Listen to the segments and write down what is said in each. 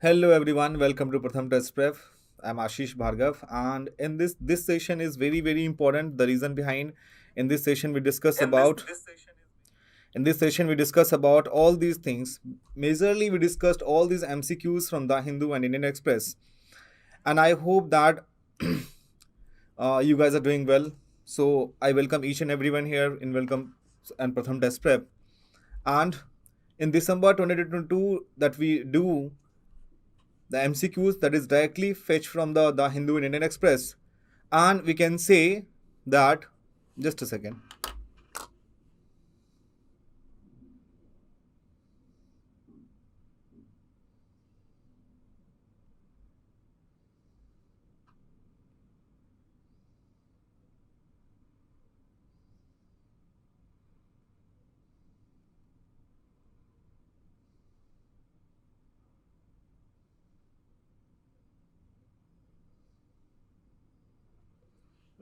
Hello everyone, welcome to Pratham Test Prep. I'm Ashish Bhargav, and in this session is very important. The reason behind in this session we discuss about in this session we discuss about all these things. Majorly we discussed all these MCQs from The Hindu and Indian Express, and I hope that you guys are doing well. So I welcome each and everyone here in Welcome and Pratham Test Prep. And in December 2022 that we do the MCQs that is directly fetched from the Hindu and Indian Express. And we can say that, just a second.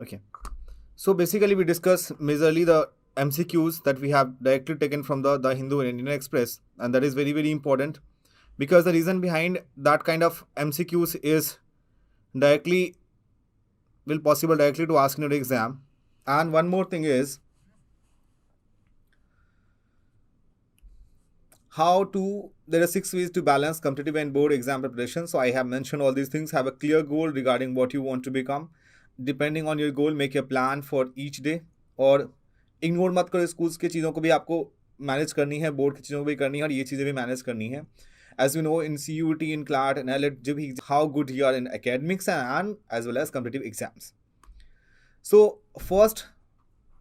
Okay. So basically, we discuss majorly the MCQs that we have directly taken from the Hindu and Indian Express, and that is very important because the reason behind that kind of MCQs is directly will possible directly to ask in your exam. And one more thing is how to there are 6 ways to balance competitive and board exam preparation. So I have mentioned all these things. Have a clear goal regarding what you want to become. Depending on your goal, make a plan for each day. और ignore मत करो schools की चीज़ों को भी आपको manage करनी है, बोर्ड की चीज़ों को भी करनी है और ये चीज़ें भी मैनेज करनी है. As you know, in CUT, in CLAT, and LET, जब भी how good you are in academics and as well as competitive exams. So first,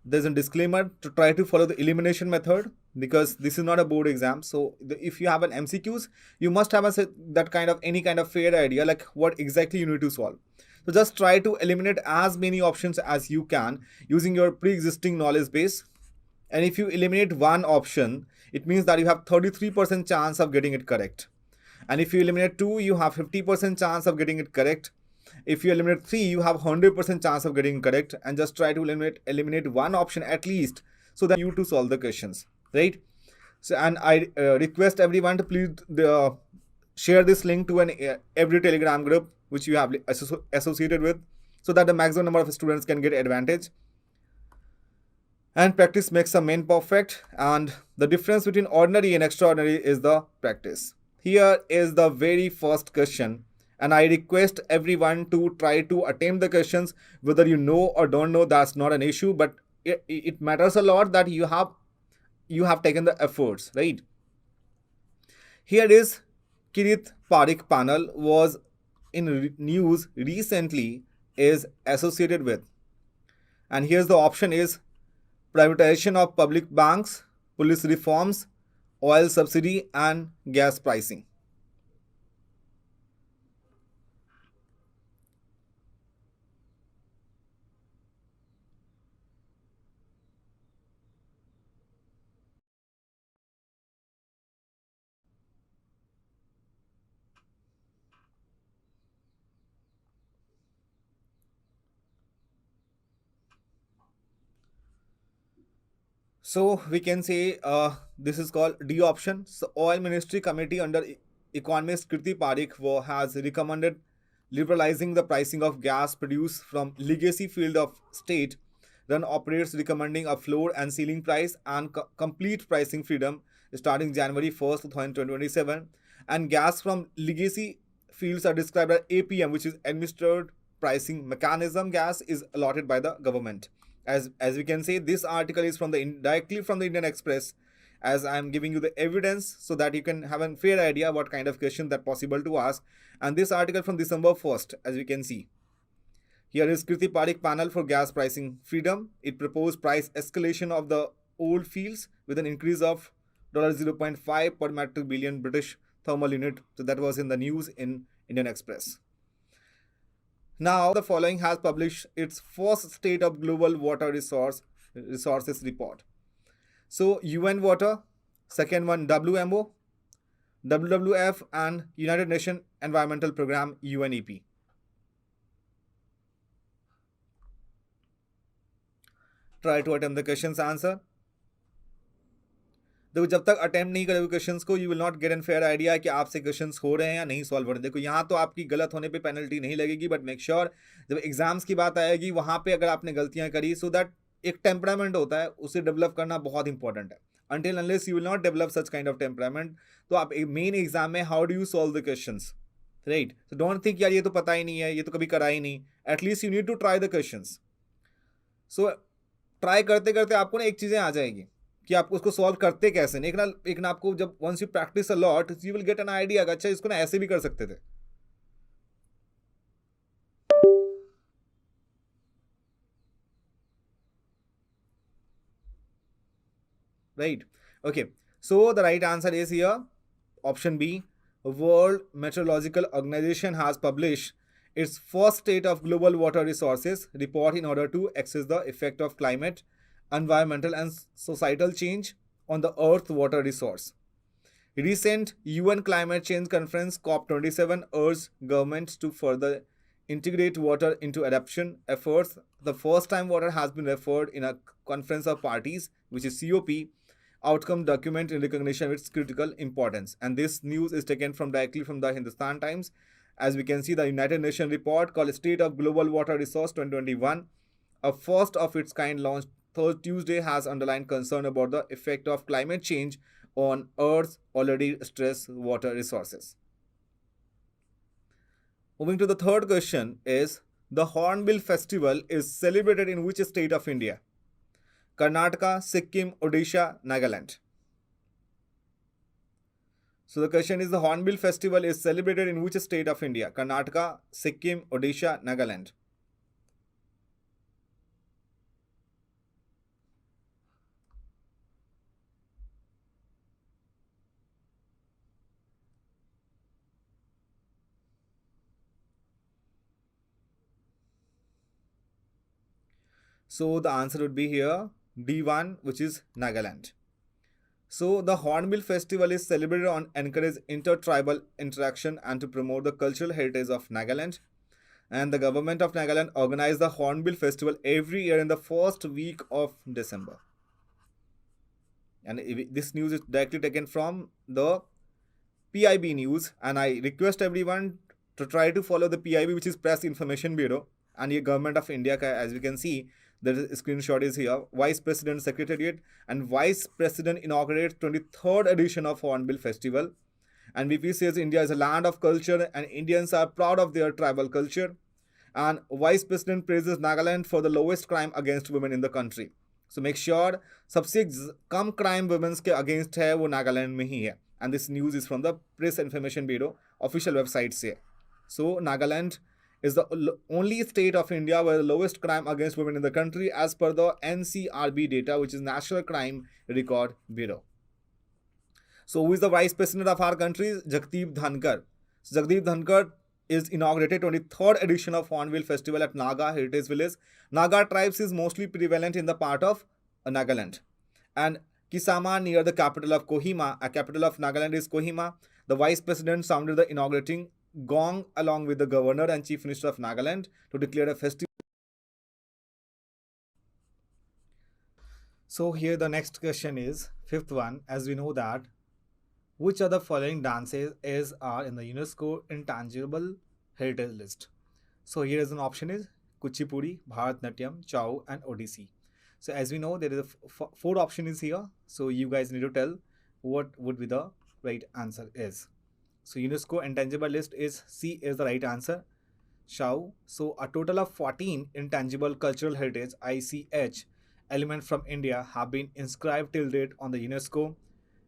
there's a disclaimer to try to follow the elimination method because this is not a board exam. So if you have an MCQs, you must have that kind of any kind of fair idea like what exactly you need to solve. So just try to eliminate as many options as you can using your pre-existing knowledge base. And if you eliminate one option, it means that you have 33% chance of getting it correct. And if you eliminate two, you have 50% chance of getting it correct. If you eliminate three, you have 100% chance of getting correct. And just try to eliminate one option at least so that you to solve the questions, right? So, and I request everyone to please share this link to an every Telegram group which you have associated with, so that the maximum number of students can get advantage. And practice makes a man perfect, and the difference between ordinary and extraordinary is the practice. Here is the very first question, and I request everyone to try to attempt the questions. Whether you know or don't know, that's not an issue, but it matters a lot that you have taken the efforts, right? Here is Kirit Parikh panel was in news recently is associated with, and here's the option is privatization of public banks, police reforms, oil subsidy, and gas pricing. So we can say this is called D option. So Oil Ministry Committee under economist Kirti Parikh has recommended liberalizing the pricing of gas produced from legacy field of state run operates, recommending a floor and ceiling price and complete pricing freedom starting January 1st, 2027. And gas from legacy fields are described as APM, which is administered pricing mechanism. Gas is allotted by the government. As we can say, this article is from directly from the Indian Express, as I'm giving you the evidence so that you can have a fair idea what kind of question that possible to ask. And this article from December 1st, as we can see. Here is Kirti Parikh panel for gas pricing freedom. It proposed price escalation of the old fields with an increase of $0.5 per metric billion British thermal unit. So that was in the news in Indian Express. Now, the following has published its first State of Global Water Resources report. So, UN Water, second one WMO, WWF, and United Nations Environmental Program UNEP. Try to attempt the questions answer. देखो जब तक attempt नहीं करोगे questions को, you will not get an fair idea कि आपसे questions हो रहे हैं या नहीं सॉल्व हो रहे हैं। देखो यहाँ तो आपकी गलत होने पे पेनल्टी नहीं लगेगी, बट मेक श्योर जब एग्जाम्स की बात आएगी वहाँ पे अगर आपने गलतियाँ करी, सो दैट एक टेम्परामेंट होता है, उसे डेवलप करना बहुत इंपॉर्टेंट है। until unless you will not develop such kind of temperament, तो आप मेन एग्जाम में how do you solve the questions, right? So don't think यार ये तो पता ही नहीं है, ये तो कभी करा ही नहीं। At least you need to try the questions. So try करते करते आपको ना एक चीज़ें आ जाएगी कि आप उसको सॉल्व करते कैसे। एक ना आपको जब once you practice a lot you will get an idea, अच्छा इसको ना ऐसे भी कर सकते थे। Right? Okay. So the right answer is here option B. World Meteorological Organization has published its first State of Global Water Resources report in order to assess the effect of climate, environmental and societal change on the Earth water resource. Recent UN Climate Change Conference COP27 urged governments to further integrate water into adaptation efforts. The first time water has been referred in a conference of parties, which is COP, outcome document in recognition of its critical importance. And this news is taken from directly from the Hindustan Times. As we can see, the United Nations report called State of Global Water Resource 2021, a first of its kind launched Tuesday, has underlined concern about the effect of climate change on Earth's already stressed water resources. Moving to the third question is, the Hornbill Festival is celebrated in which state of India? Karnataka, Sikkim, Odisha, Nagaland. So the question is, the Hornbill Festival is celebrated in which state of India? Karnataka, Sikkim, Odisha, Nagaland. So the answer would be here D1, which is Nagaland. So the Hornbill Festival is celebrated on encourage inter-tribal interaction and to promote the cultural heritage of Nagaland. And the government of Nagaland organizes the Hornbill Festival every year in the first week of December. And this news is directly taken from the PIB news, and I request everyone to try to follow the PIB, which is Press Information Bureau, and the government of India. As we can see, the screenshot is here. Vice President Secretariat and Vice President inaugurates 23rd edition of Hornbill Festival. And VP says India is a land of culture and Indians are proud of their tribal culture. And Vice President praises Nagaland for the lowest crime against women in the country. So make sure सबसे कम crime women's के against है वो नागालैंड में ही है. And this news is from the Press Information Bureau official website से. So Nagaland is the only state of India where the lowest crime against women in the country as per the NCRB data, which is National Crime Record Bureau. So who is the Vice President of our country? Jagdeep Dhankar. So Jagdeep Dhankar is inaugurated 23rd edition of Hornbill Festival at Naga Heritage Village. Naga tribes is mostly prevalent in the part of Nagaland. And Kisama near the capital of Kohima, a capital of Nagaland is Kohima. The Vice President sounded the inaugurating gong along with the Governor and Chief Minister of Nagaland to declare a festival. So here the next question is, fifth one, as we know that, which of the following dances are in the UNESCO Intangible Heritage List? So here is an option is Kuchipudi, Bharatnatyam, Chow and Odissi. So as we know, there is a four option is here. So you guys need to tell what would be the right answer is. So UNESCO Intangible List is C is the right answer. Chow. So a total of 14 Intangible Cultural Heritage ICH elements from India have been inscribed till date on the UNESCO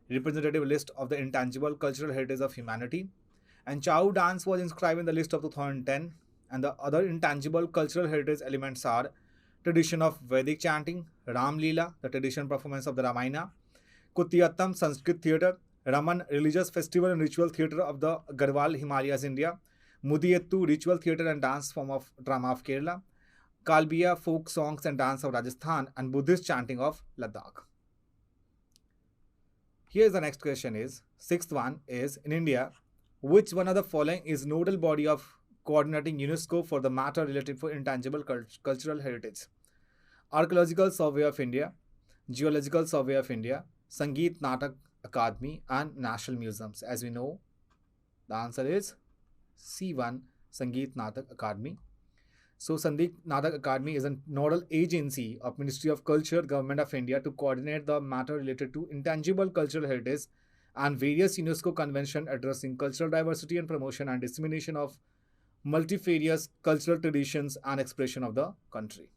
representative list of the intangible cultural heritage of humanity. And Chow dance was inscribed in the list of 2010. And the other intangible cultural heritage elements are tradition of Vedic chanting, Ram Leela, the traditional performance of the Ramayana, Kutiyattam, Sanskrit theatre, Raman, religious festival and ritual theatre of the Garhwal Himalayas, India, Mudiyettu, ritual theatre and dance form of drama of Kerala, Kalbiya, folk songs and dance of Rajasthan, and Buddhist chanting of Ladakh. Here's the next question is, sixth one is, in India, which one of the following is nodal body of coordinating UNESCO for the matter related for intangible cultural heritage? Archaeological Survey of India, Geological Survey of India, Sangeet Natak Academy, and National Museums? As we know, the answer is C1, Sangeet Natak Academy. So, Sangeet Natak Academy is a nodal agency of Ministry of Culture, Government of India to coordinate the matter related to intangible cultural heritage and various UNESCO convention addressing cultural diversity and promotion and dissemination of multifarious cultural traditions and expression of the country.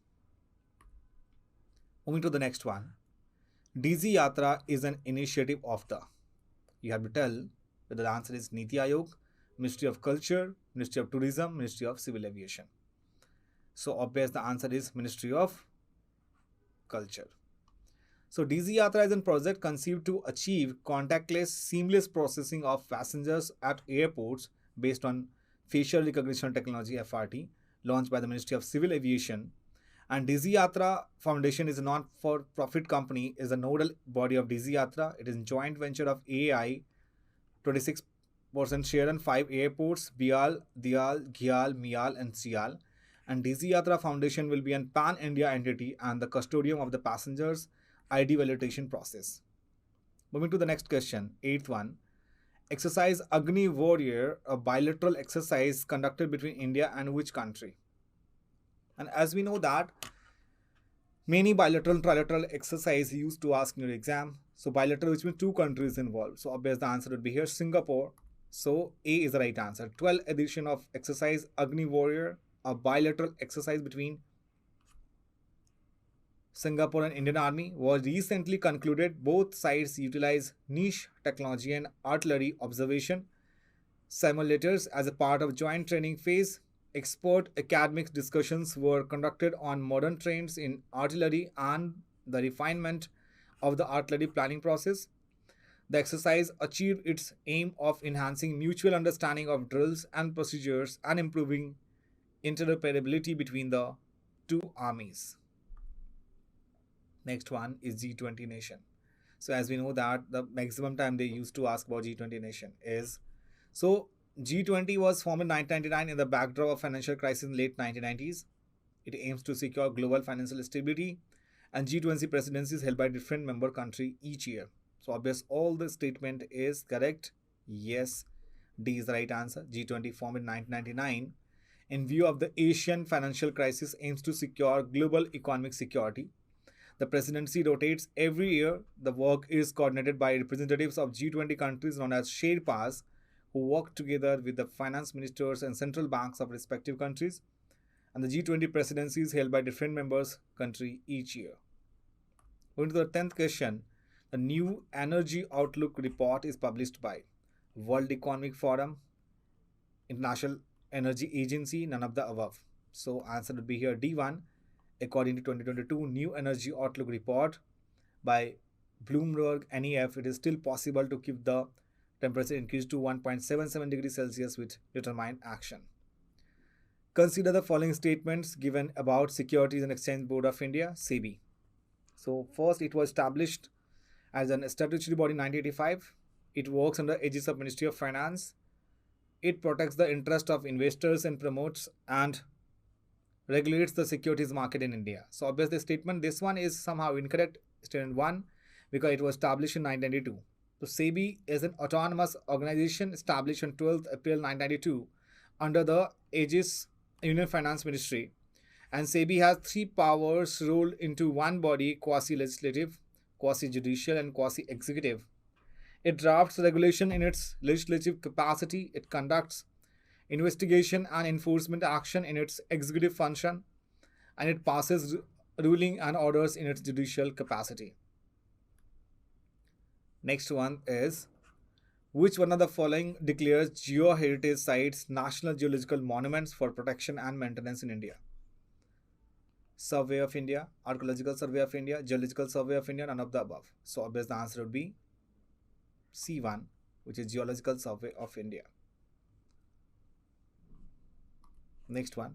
Moving to the next one. DZ Yatra is an initiative of the. You have to tell whether the answer is Niti Aayog, Ministry of Culture, Ministry of Tourism, Ministry of Civil Aviation. So obvious the answer is Ministry of Culture. So DZ Yatra is a project conceived to achieve contactless, seamless processing of passengers at airports based on facial recognition technology (FRT), launched by the Ministry of Civil Aviation. And DZ Yatra Foundation is a non-for-profit company, is a nodal body of DZ Yatra. It is a joint venture of AAI, 26% share in 5 airports: Bial, Dial, Ghial, Mial, and Sial. And DZ Yatra Foundation will be a pan-India entity and the custodian of the passengers' ID validation process. Moving to the next question, 8th one. Exercise Agni Warrior, a bilateral exercise conducted between India and which country? And as we know that many bilateral trilateral exercise used to ask in your exam. So bilateral, which means 2 countries involved. So obvious the answer would be here Singapore. So A is the right answer. 12th edition of exercise Agni Warrior, a bilateral exercise between Singapore and Indian Army, was recently concluded. Both sides utilize niche technology and artillery observation simulators as a part of joint training phase. Expert academic discussions were conducted on modern trends in artillery and the refinement of the artillery planning process. The exercise achieved its aim of enhancing mutual understanding of drills and procedures and improving interoperability between the 2 armies. Next one is G20 nation. So as we know that the maximum time they used to ask about G20 nation is, so G20 was formed in 1999 in the backdrop of financial crisis in late 1990s. It aims to secure global financial stability, and G20 presidency is held by different member country each year. So obvious all the statement is correct. Yes, D is the right answer. G20 formed in 1999 in view of the Asian financial crisis aims to secure global economic security. The presidency rotates every year. The work is coordinated by representatives of G20 countries known as Sherpas, who work together with the finance ministers and central banks of respective countries. And the G20 presidency is held by different members country each year. Going to the 10th question, the new Energy Outlook report is published by World Economic Forum, International Energy Agency, none of the above. So answer would be here D1. According to 2022 New Energy Outlook report by Bloomberg NEF, it is still possible to keep the temperature increase to 1.77 degrees Celsius with determined action. Consider the following statements given about Securities and Exchange Board of India, SEBI. So first, it was established as an statutory body in 1985. It works under aegis of Ministry of Finance. It protects the interest of investors and promotes and regulates the securities market in India. So obviously statement, this one is somehow incorrect, statement 1, because it was established in 1992. So SEBI is an autonomous organization established on 12th April 1992 under the aegis Union Finance Ministry. And SEBI has 3 powers rolled into one body: quasi-legislative, quasi-judicial, and quasi-executive. It drafts regulation in its legislative capacity. It conducts investigation and enforcement action in its executive function, and it passes ruling and orders in its judicial capacity. Next one is, which one of the following declares geoheritage sites national geological monuments for protection and maintenance in India? Survey of India, Archaeological Survey of India, Geological Survey of India, none of the above. So obviously the answer would be C1, which is Geological Survey of India. Next one.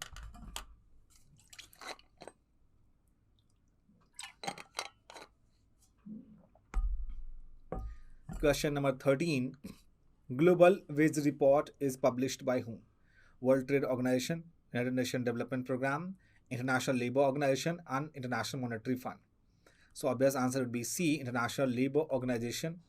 Question number 13. Global Wage Report is published by whom? World Trade Organization, United Nations Development Programme, International Labour Organization, and International Monetary Fund. So obvious answer would be C, International Labour Organization.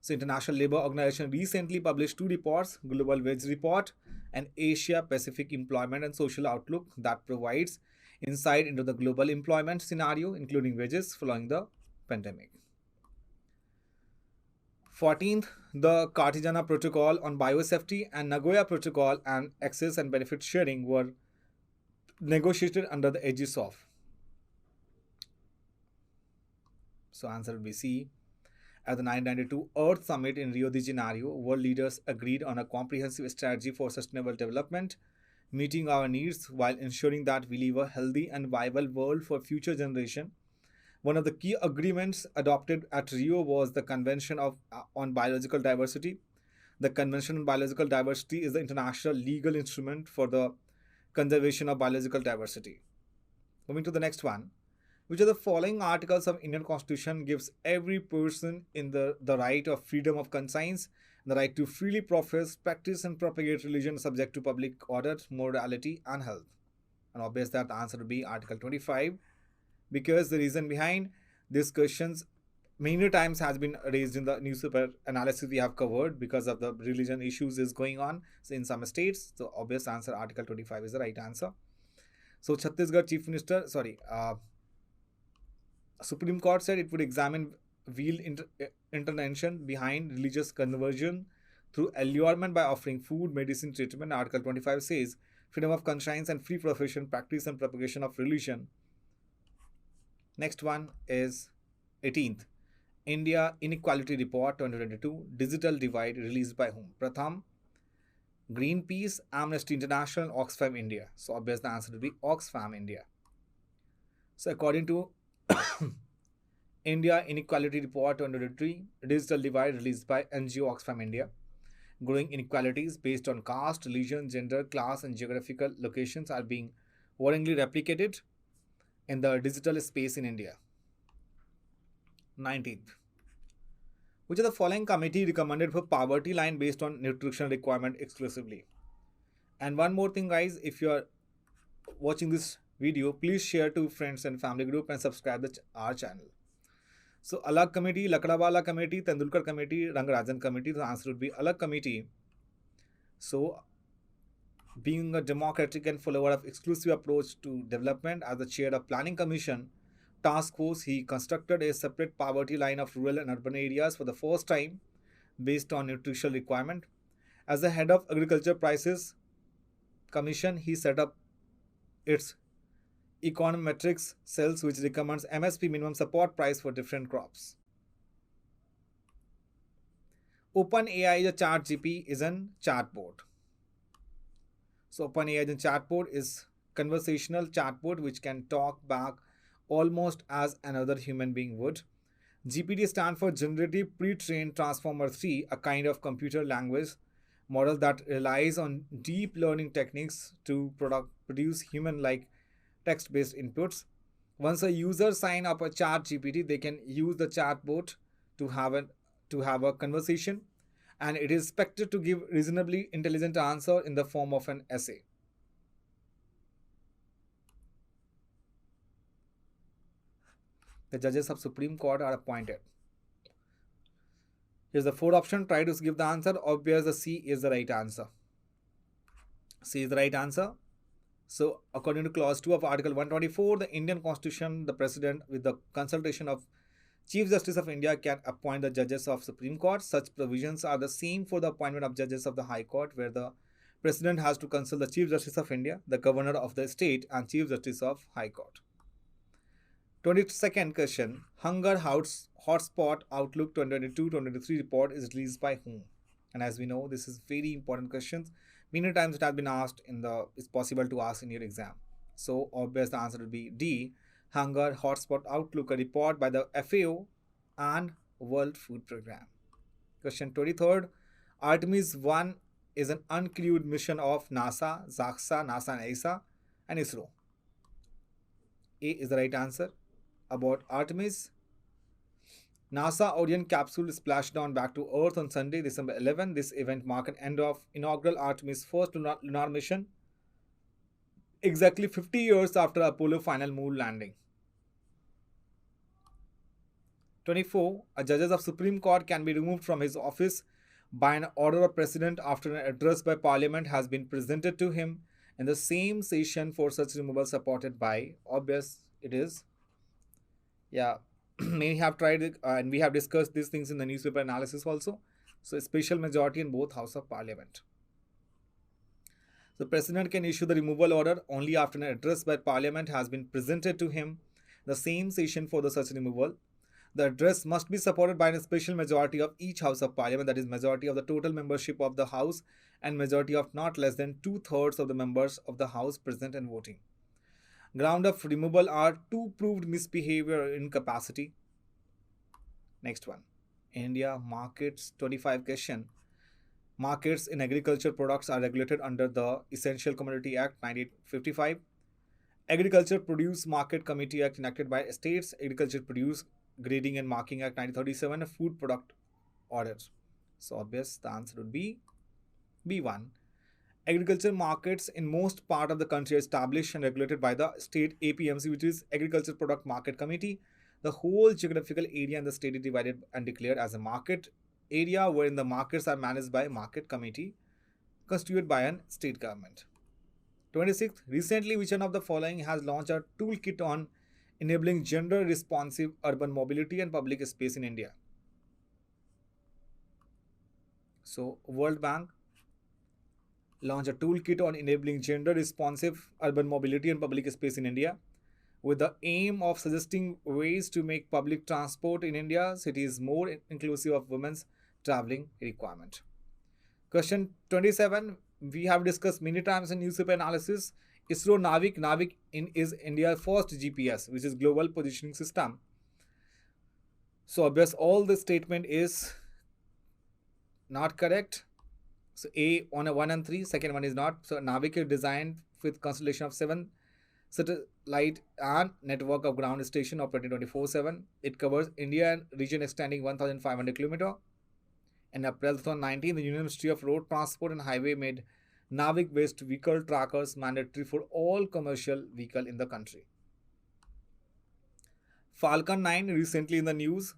So International Labour Organization recently published two reports, Global Wage Report and Asia Pacific Employment and Social Outlook, that provides insight into the global employment scenario, including wages following the pandemic. 14th, the Cartagena Protocol on Biosafety and Nagoya Protocol and Access and Benefit Sharing were negotiated under the aegis of. So answer will be C. At the 1992 Earth Summit in Rio de Janeiro, world leaders agreed on a comprehensive strategy for sustainable development, meeting our needs while ensuring that we leave a healthy and viable world for future generations. One of the key agreements adopted at Rio was the on Biological Diversity. The Convention on Biological Diversity is the international legal instrument for the conservation of biological diversity. Moving to the next one. Which of the following articles of Indian Constitution gives every person in the right of freedom of conscience, the right to freely profess, practice and propagate religion subject to public order, morality and health? And obvious that the answer would be Article 25, because the reason behind these questions many times has been raised in the newspaper analysis we have covered because of the religion issues is going on in some states. So obvious answer Article 25 is the right answer. So Chhattisgarh Chief Minister, Supreme Court said it would examine intervention behind religious conversion through allurement by offering food, medicine, treatment. Article 25 says freedom of conscience and free profession, practice and propagation of religion. Next one is 18th. India Inequality Report 2022, Digital Divide, released by whom? Pratham, Greenpeace, Amnesty International, Oxfam India. So obvious the answer will be Oxfam India. So according to India Inequality Report 2023, Digital Divide, released by NGO Oxfam India, growing inequalities based on caste, religion, gender, class and geographical locations are being worryingly replicated in the digital space in India. 19th. Which of the following committee recommended for poverty line based on nutrition requirement exclusively? And one more thing guys, if you are watching this video, please share to friends and family group and subscribe to our channel. So Alag Committee, Lakdawala Committee, Tendulkar Committee, Rangarajan Committee, the answer would be Alag Committee. So being a democratic and follower of exclusive approach to development, as the chair of Planning Commission Task Force, he constructed a separate poverty line of rural and urban areas for the first time based on nutritional requirement. As the head of Agriculture Prices Commission, he set up its econometrics cells which recommends MSP, minimum support price, for different crops. OpenAI, the ChatGPT, is a chatbot. So OpenAI, the chatbot, is conversational chatbot which can talk back almost as another human being would. GPT stands for Generative Pre-trained Transformer 3, a kind of computer language model that relies on deep learning techniques to produce human-like text-based inputs. Once a user sign up a ChatGPT, they can use the chatbot to have a conversation, and it is expected to give reasonably intelligent answer in the form of an essay. The judges of Supreme Court are appointed. Here's the fourth option. Try to give the answer. Obvious the C is the right answer. C is the right answer. So according to clause 2 of Article 124, the Indian Constitution, the President, with the consultation of Chief Justice of India, can appoint the judges of Supreme Court. Such provisions are the same for the appointment of judges of the High Court, where the President has to consult the Chief Justice of India, the Governor of the state and Chief Justice of High Court. 22nd question. Hunger Hotspot Outlook 2022-2023 report is released by whom? And as we know, this is very important questions. Many times it has been asked it's possible to ask in your exam. So obvious the answer will be D. Hunger Hotspot Outlook, a report by the FAO and World Food Programme. Question 23rd. Artemis 1 is an uncrewed mission of NASA, JAXA, NASA and ESA and ISRO. A is the right answer. About Artemis, NASA Orion capsule splashed down back to Earth on Sunday, December 11. This event marked an end of inaugural Artemis first lunar mission, exactly 50 years after Apollo final moon landing. 24. A judges of Supreme Court can be removed from his office by an order of President after an address by Parliament has been presented to him in the same session for such removal supported by. Obvious it is. Yeah, many have tried it, and we have discussed these things in the newspaper analysis also. So, a special majority in both House of Parliament. The President can issue the removal order only after an address by Parliament has been presented to him the same session for the such removal. The address must be supported by a special majority of each House of Parliament, that is, majority of the total membership of the House and majority of not less than two-thirds of the members of the House present and voting. Ground of removal are two proved misbehavior or incapacity. Next one. India markets 25 question. Markets in agriculture products are regulated under the Essential Commodity Act 1955. Agriculture Produce Market Committee Act enacted by states. Agriculture Produce Grading and Marking Act 1937. Food Product Order. So obvious the answer would be B1. Agriculture markets in most part of the country are established and regulated by the state APMC, which is Agriculture Product Market Committee. The whole geographical area in the state is divided and declared as a market area, wherein the markets are managed by a market committee constituted by an state government. 26th. Recently, which one of the following has launched a toolkit on enabling gender responsive urban mobility and public space in India? So, World Bank launched a toolkit on enabling gender responsive urban mobility and public space in India with the aim of suggesting ways to make public transport in India cities more inclusive of women's traveling requirement. Question 27. We have discussed many times in newspaper analysis. ISRO Navik is India's first GPS, which is Global Positioning System. So obvious all the statement is not correct. So A on a 1 and 3, second one is not. So Navik is designed with constellation of 7 satellite and network of ground station operating 24/7. It covers India and region extending 1,500 km. In April 2019, the Union Ministry of Road Transport and Highway made Navik-based vehicle trackers mandatory for all commercial vehicle in the country. Falcon 9 recently in the news.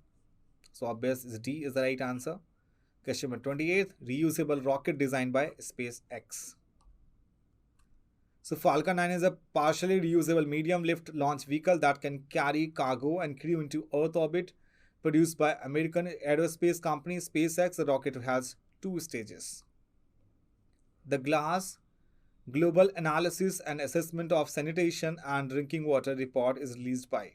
So obvious D is the right answer. Question number 28. Reusable rocket designed by SpaceX. So Falcon 9 is a partially reusable medium lift launch vehicle that can carry cargo and crew into Earth orbit. Produced by American aerospace company SpaceX, the rocket has 2 stages. The GLASS Global Analysis and Assessment of Sanitation and Drinking Water report is released by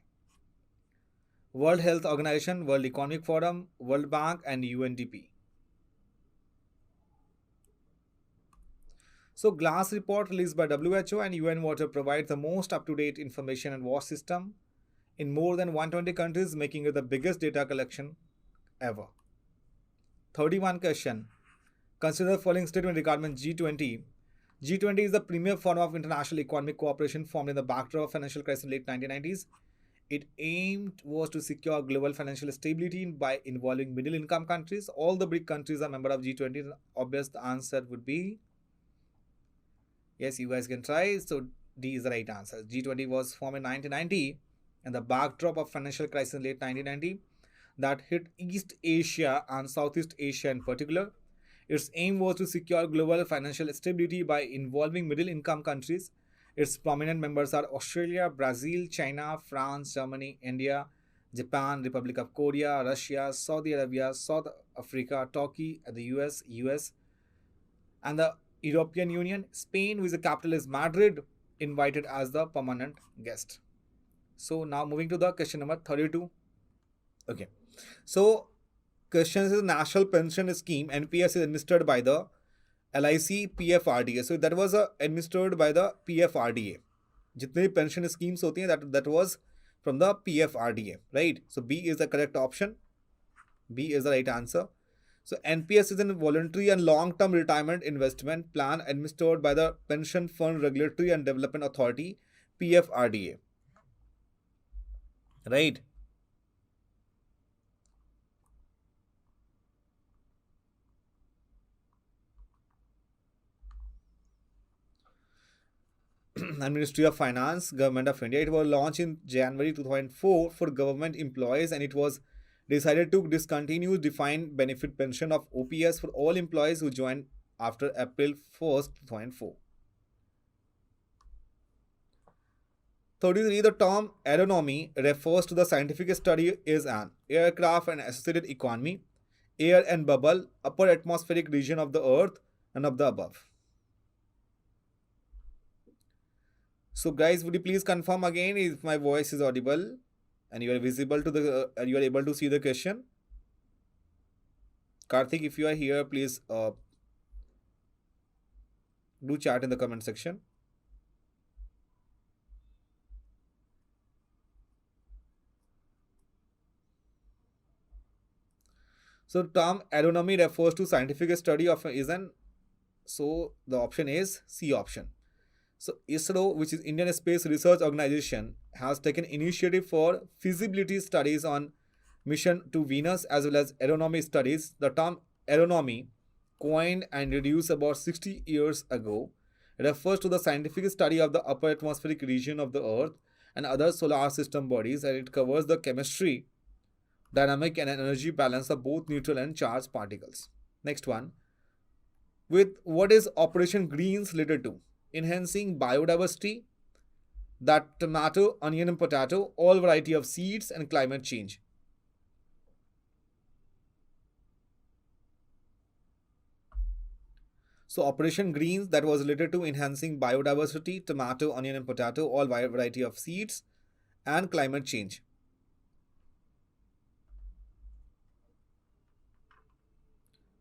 World Health Organization, World Economic Forum, World Bank and UNDP. So GLASS report released by WHO and UN Water provides the most up-to-date information and wash system in more than 120 countries, making it the biggest data collection ever. 31 question. Consider the following statement regarding G20. G20 is the premier forum of international economic cooperation formed in the backdrop of financial crisis in late 1990s. It aimed was to secure global financial stability by involving middle-income countries. All the big countries are member of G20. Obvious the answer would be yes, you guys can try. So D is the right answer. G20 was formed in 1990 and the backdrop of financial crisis in late 1990 that hit East Asia and Southeast Asia in particular. Its aim was to secure global financial stability by involving middle-income countries. Its prominent members are Australia, Brazil, China, France, Germany, India, Japan, Republic of Korea, Russia, Saudi Arabia, South Africa, Turkey, the US, and the European Union. Spain, which the capital is Madrid, invited as the permanent guest. So now moving to the question number 32. Okay. So question is National Pension Scheme, NPS, is administered by the LIC PFRDA. So that was administered by the PFRDA. जितने pension schemes होती हैं that was from the PFRDA, right? So B is the correct option. B is the right answer. So NPS is a voluntary and long-term retirement investment plan administered by the Pension Fund Regulatory and Development Authority, PFRDA. Right? And Ministry of Finance, Government of India. It was launched in January 2004 for government employees and it was decided to discontinue defined benefit pension of OPS for all employees who joined after April 1st, 2004. 33. The term aeronomy refers to the scientific study is an aircraft and associated economy, air and bubble, upper atmospheric region of the earth and of the above. So guys, would you please confirm again if my voice is audible and you are visible to the you are able to see the question? Karthik, if you are here, please do chat in the comment section. So term aeronomy refers to scientific study of is an so the option is C option. So ISRO, which is Indian Space Research Organization, has taken initiative for feasibility studies on mission to Venus as well as aeronomy studies. The term aeronomy, coined and introduced about 60 years ago, refers to the scientific study of the upper atmospheric region of the Earth and other solar system bodies, and it covers the chemistry, dynamic and energy balance of both neutral and charged particles. Next one, with what is Operation Greens related to? Enhancing biodiversity, that tomato, onion and potato, all variety of seeds and climate change. So Operation Greens, that was related to enhancing biodiversity, tomato, onion and potato, all variety of seeds and climate change.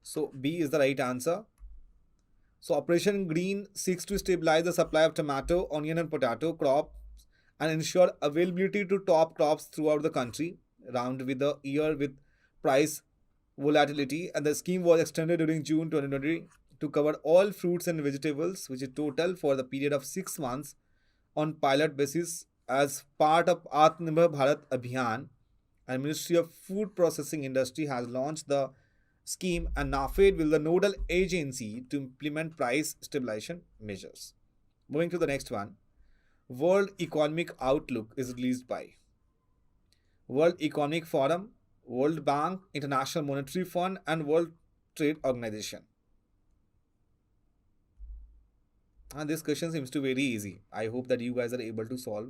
So B is the right answer. So Operation Green seeks to stabilize the supply of tomato, onion and potato crops and ensure availability to top crops throughout the country round with the year with price volatility, and the scheme was extended during June 2020 to cover all fruits and vegetables, which is total for the period of 6 months on pilot basis as part of Atmanirbhar Bharat Abhiyan, and Ministry of Food Processing Industry has launched the scheme, and NAFED will the nodal agency to implement price stabilization measures. Moving to the next one, World Economic Outlook is released by World Economic Forum, World Bank, International Monetary Fund, and World Trade Organization. And this question seems to be very easy. I hope that you guys are able to solve.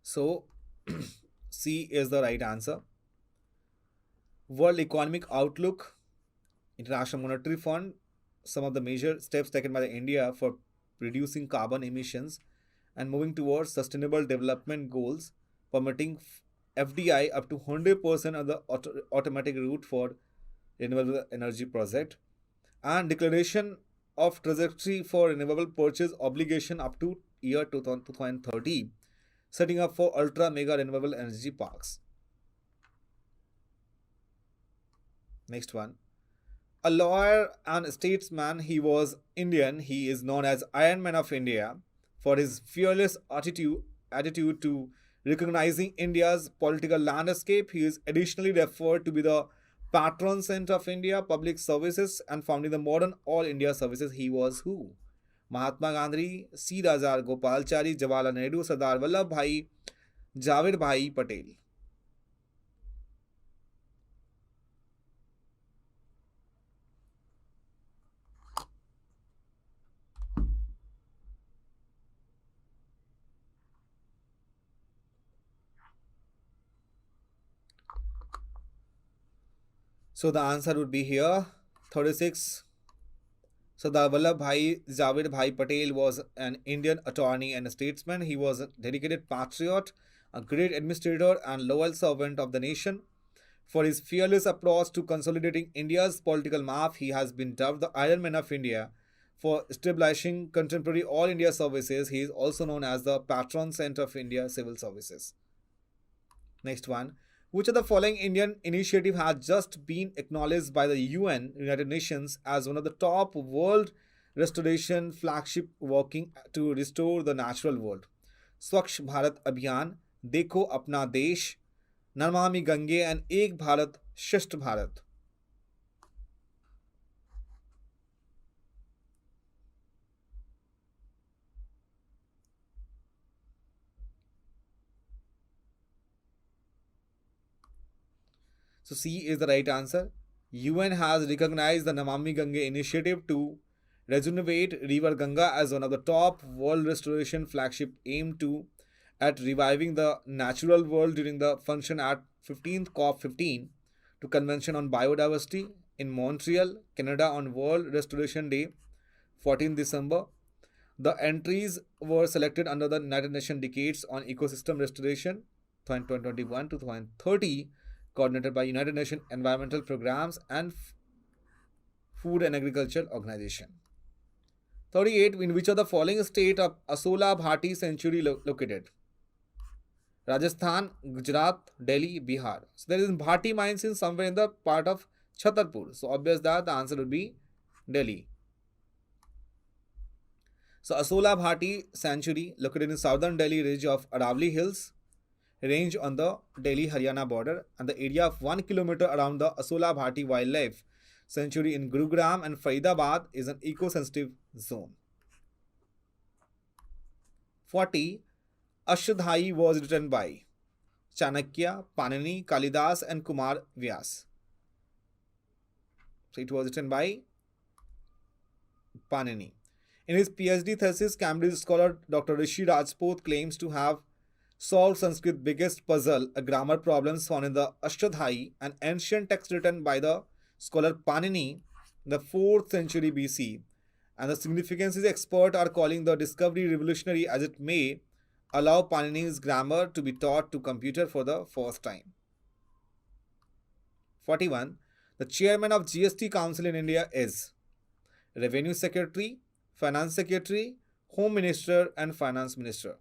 So C is the right answer. World Economic Outlook, International Monetary Fund, some of the major steps taken by India for reducing carbon emissions and moving towards sustainable development goals, permitting FDI up to 100% of the automatic route for renewable energy project, and declaration of trajectory for renewable purchase obligation up to year 2030, setting up for ultra mega renewable energy parks. Next one, a lawyer and statesman, he was Indian. He is known as Iron Man of India for his fearless attitude to recognizing India's political landscape. He is additionally referred to be the patron saint of India public services and founding the modern All India services. He was who? Mahatma Gandhi, C. Rajar Gopalchari, Jawaharlal Nehru, Sardar Vallabh Bhai, Javed Bhai Patel. So the answer would be here 36. Sardar Vallabh Bhai Javed Bhai Patel was an Indian attorney and a statesman. He was a dedicated patriot, a great administrator, and loyal servant of the nation. For his fearless approach to consolidating India's political map, he has been dubbed the Iron Man of India. For establishing contemporary All India services, he is also known as the patron saint of India civil services. Next one. Which of the following Indian initiative has just been acknowledged by the UN, United Nations, as one of the top world restoration flagship working to restore the natural world? Swachh Bharat Abhiyan, Dekho Apna Desh, Namami Gange and Ek Bharat Shresth Bharat. So C is the right answer. UN has recognized the Namami Gange initiative to rejuvenate River Ganga as one of the top world restoration flagship aimed to at reviving the natural world during the function at 15th COP15 to Convention on Biodiversity in Montreal, Canada on World Restoration Day, 14 December. The entries were selected under the United Nations Decades on Ecosystem Restoration 2021 to 2030, coordinated by United Nations Environmental Programs and Food and Agriculture Organization. 38. In which of the following state of Asola Bhati Sanctuary located? Rajasthan, Gujarat, Delhi, Bihar. So there is Bhati mines in somewhere in the part of Chhatarpur. So obvious that the answer would be Delhi. So Asola Bhati Sanctuary located in southern Delhi ridge of Aravali Hills range on the Delhi-Haryana border, and the area of 1 kilometer around the Asola Bhati Wildlife Sanctuary in Gurugram and Faridabad is an eco-sensitive zone. 40. Ashtadhyayi was written by Chanakya, Panini, Kalidas and Kumar Vyas. So it was written by Panini. In his PhD thesis, Cambridge scholar Dr. Rishi Rajput claims to have solved Sanskrit's biggest puzzle, a grammar problem found in the Ashtadhyayi, an ancient text written by the scholar Panini in the 4th century BC. And the significance is experts are calling the discovery revolutionary, as it may allow Panini's grammar to be taught to computer for the first time. 41. The chairman of GST Council in India is Revenue Secretary, Finance Secretary, Home Minister and Finance Minister.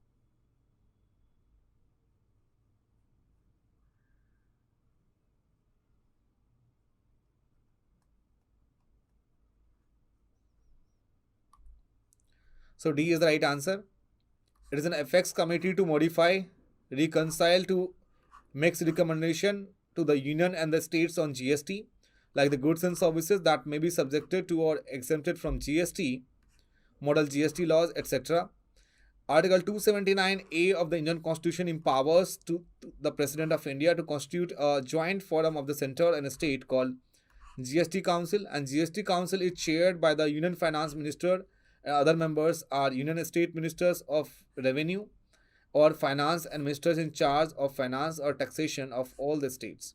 So D is the right answer. It is an FX committee to modify, reconcile to make recommendation to the union and the states on GST, like the goods and services that may be subjected to or exempted from GST, model GST laws, etc. Article 279A of the Indian Constitution empowers to the President of India to constitute a joint forum of the center and state called GST Council, and GST Council is chaired by the Union Finance Minister. Other members are Union State Ministers of Revenue or Finance and Ministers in charge of finance or taxation of all the states.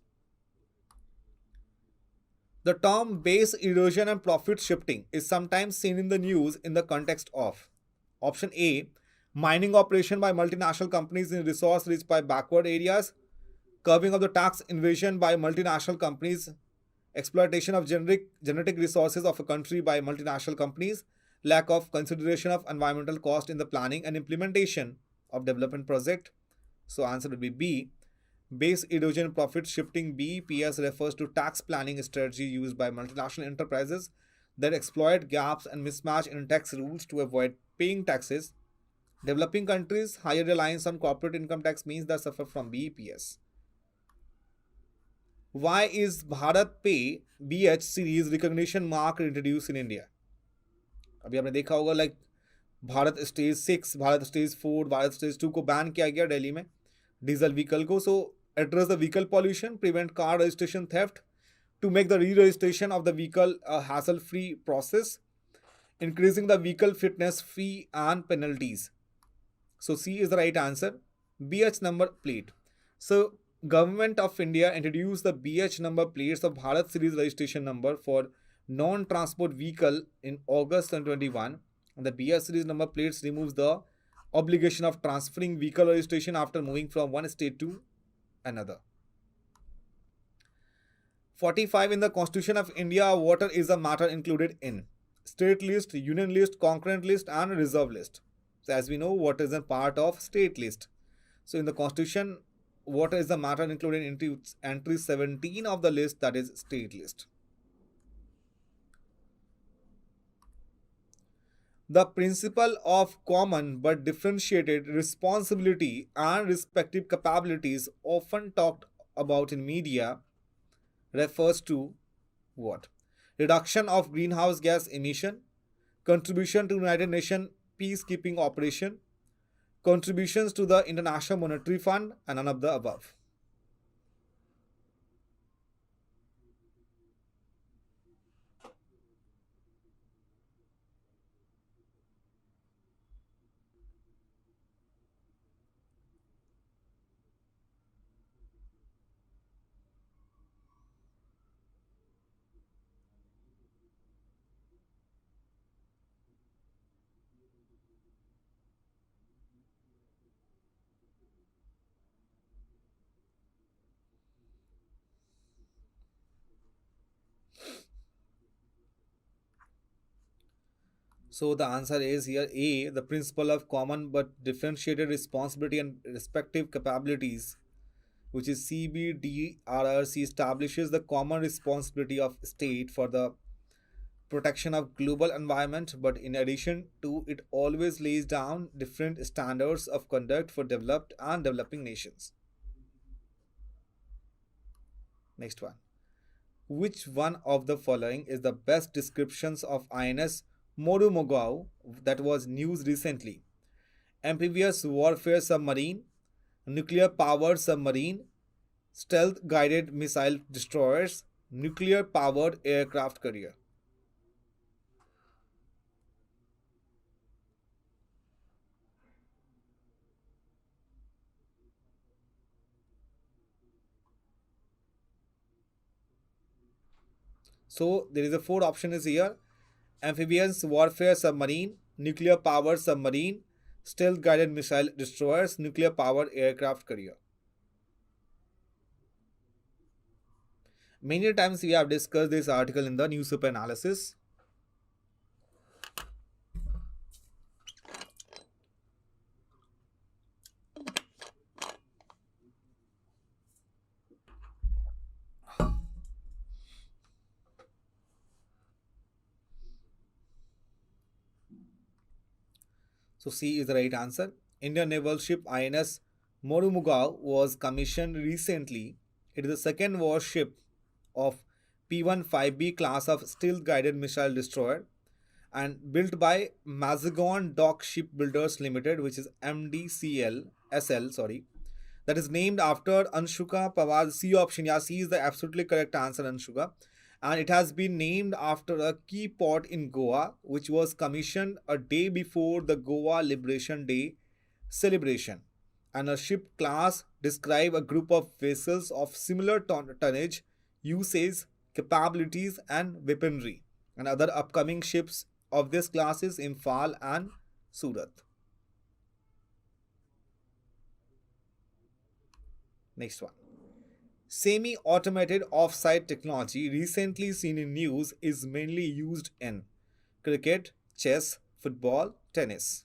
The term base erosion and profit shifting is sometimes seen in the news in the context of option A, mining operation by multinational companies in resource rich by backward areas, curbing of the tax invasion by multinational companies, exploitation of genetic resources of a country by multinational companies, lack of consideration of environmental cost in the planning and implementation of development project. So answer would be B. Base erosion profit shifting BEPS refers to tax planning strategy used by multinational enterprises that exploit gaps and mismatch in tax rules to avoid paying taxes. Developing countries' higher reliance on corporate income tax means they suffer from BEPS. Why is Bharat Pay BH series recognition mark introduced in India? अभी आपने देखा होगा like Bharat stage 6, Bharat stage 4, Bharat stage 2 को ban किया गया दिल्ली में diesel vehicle को. So address the vehicle pollution, prevent car registration theft, to make the re-registration of the vehicle a hassle-free process, increasing the vehicle fitness fee and penalties. So C is the right answer. BH number plate. So Government of India introduced the BH number plates of Bharat series registration number for non-transport vehicle in August 2021. And the BH series number plates removes the obligation of transferring vehicle registration after moving from one state to another. 45. In the Constitution of India, water is a matter included in state list, union list, concurrent list and reserve list. So as we know, water is a part of state list. So in the Constitution, water is the matter included into entry 17 of the list, that is state list. The principle of common but differentiated responsibility and respective capabilities often talked about in media refers to what? Reduction of greenhouse gas emission, contribution to United Nations peacekeeping operation, contributions to the International Monetary Fund, and none of the above. So the answer is here A, the principle of common but differentiated responsibility and respective capabilities, which is CBDRRC, establishes the common responsibility of state for the protection of global environment, but in addition to it always lays down different standards of conduct for developed and developing nations. Next one. Which one of the following is the best descriptions of INS Morumogao that was news recently? Amphibious warfare submarine, nuclear powered submarine, stealth guided missile destroyers, nuclear powered aircraft carrier. So there is a four option is here: amphibious warfare submarine, nuclear powered submarine, stealth guided missile destroyers, nuclear powered aircraft carrier. Many times we have discussed this article in the newspaper analysis. So C is the right answer. Indian naval ship INS Morumugao was commissioned recently. It is the second warship of P-15B class of stealth-guided missile destroyer and built by Mazagon Dock Shipbuilders Limited, which is MDCL SL, sorry. That is named after Anshuka Pawar. C option, yeah, C is the absolutely correct answer, Anshuka. And it has been named after a key port in Goa, which was commissioned a day before the Goa Liberation Day celebration. And a ship class describe a group of vessels of similar tonnage, usage, capabilities, and weaponry. And other upcoming ships of this class is Imphal and Surat. Next one. Semi automated offside technology recently seen in news is mainly used in cricket, chess, football, tennis.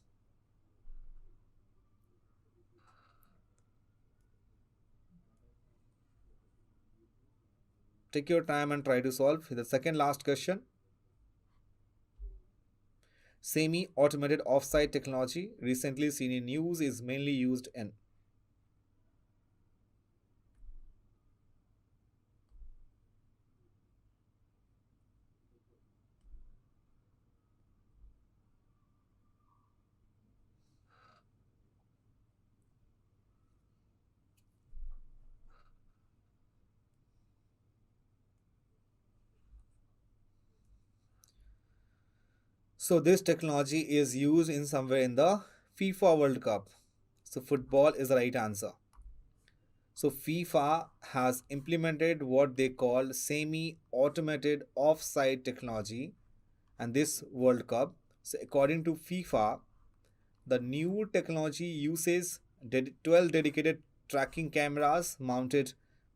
Take your time and try to solve. The second last question. Semi automated offside technology recently seen in news is mainly used in. So this technology is used in somewhere in the FIFA World Cup. So football is the right answer. So FIFA has implemented what they call semi-automated offside technology and this World Cup. So according to FIFA, the new technology uses 12 dedicated tracking cameras mounted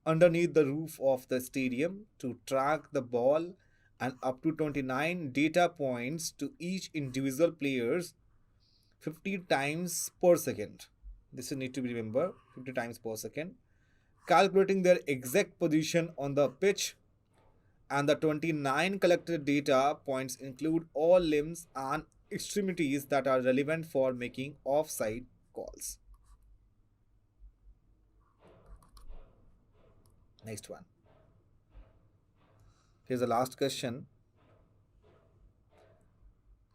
underneath the roof of the stadium to track the ball and up to 29 data points to each individual players 50 times per second. This need to be remembered 50 times per second, calculating their exact position on the pitch, and the 29 collected data points include all limbs and extremities that are relevant for making offside calls. Next one. Here's the last question.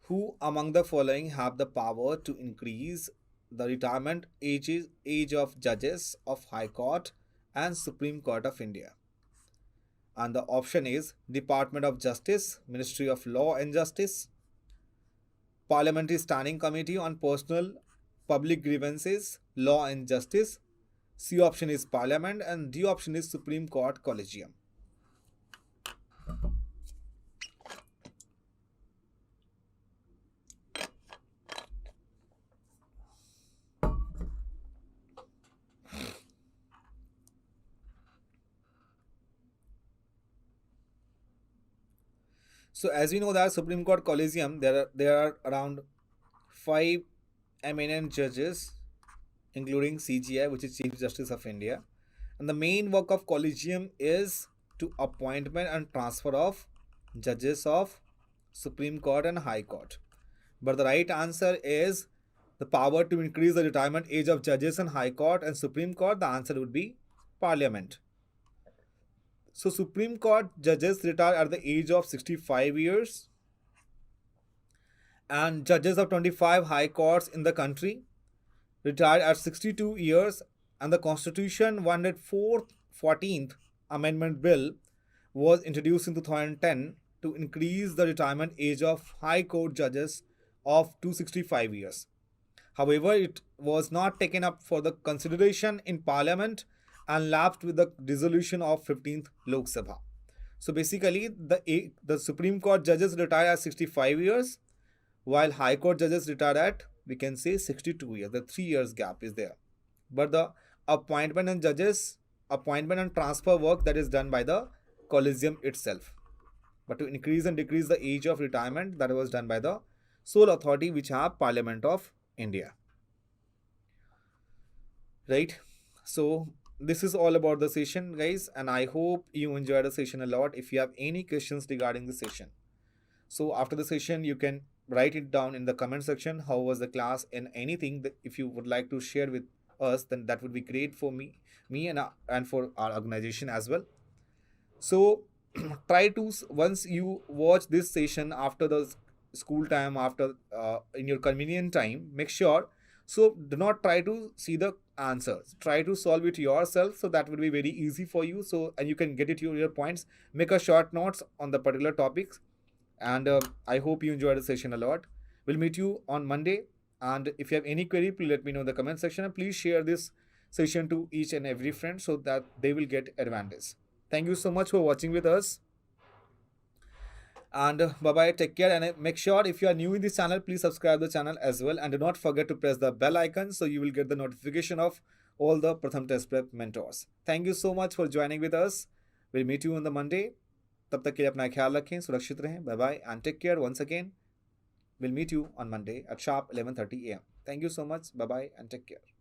Who among the following have the power to increase the retirement age of judges of High Court and Supreme Court of India? And the option is Department of Justice, Ministry of Law and Justice, Parliamentary Standing Committee on Personal Public Grievances, Law and Justice. C option is Parliament and D option is Supreme Court Collegium. So as we know that Supreme Court Collegium, there are around 5 eminent judges, including CJI, which is Chief Justice of India. And the main work of Collegium is to appointment and transfer of judges of Supreme Court and High Court. But the right answer is the power to increase the retirement age of judges in High Court and Supreme Court. The answer would be Parliament. So Supreme Court judges retire at the age of 65 years, and judges of 25 high courts in the country retired at 62 years, and the Constitution 14th Amendment Bill was introduced in 2010 to increase the retirement age of High Court judges of 265 years. However, it was not taken up for the consideration in Parliament and lapsed with the dissolution of 15th Lok Sabha. So basically, the Supreme Court judges retire at 65 years, while High Court judges retire at, we can say, 62 years. The 3 years gap is there. But the appointment and transfer work that is done by the Collegium itself. But to increase and decrease the age of retirement, that was done by the sole authority which have Parliament of India. Right? So this is all about the session, guys, and I hope you enjoyed the session a lot. If you have any questions regarding the session, so after the session you can write it down in the comment section. How was the class, and anything that if you would like to share with us, then that would be great for me and for our organization as well. So try to, once you watch this session after the school time, after in your convenient time, make sure, so do not try to see the answers, try to solve it yourself, so that will be very easy for you. So, and you can get it to your points, make a short notes on the particular topics. And I hope you enjoyed the session a lot. We'll meet you on Monday, and if you have any query, please let me know in the comment section, and please share this session to each and every friend so that they will get advantage. Thank you so much for watching with us, and bye bye, take care, and make sure if you are new in this channel, please subscribe the channel as well, and do not forget to press the bell icon so you will get the notification of all the Pratham Test Prep mentors. Thank you so much for joining with us. We'll meet you on the Monday. तब तक के लिए अपना ख्याल रखें, सुरक्षित रहें. Bye bye and take care once again. We'll meet you on Monday at sharp 11:30 a.m. Thank you so much. Bye bye and take care.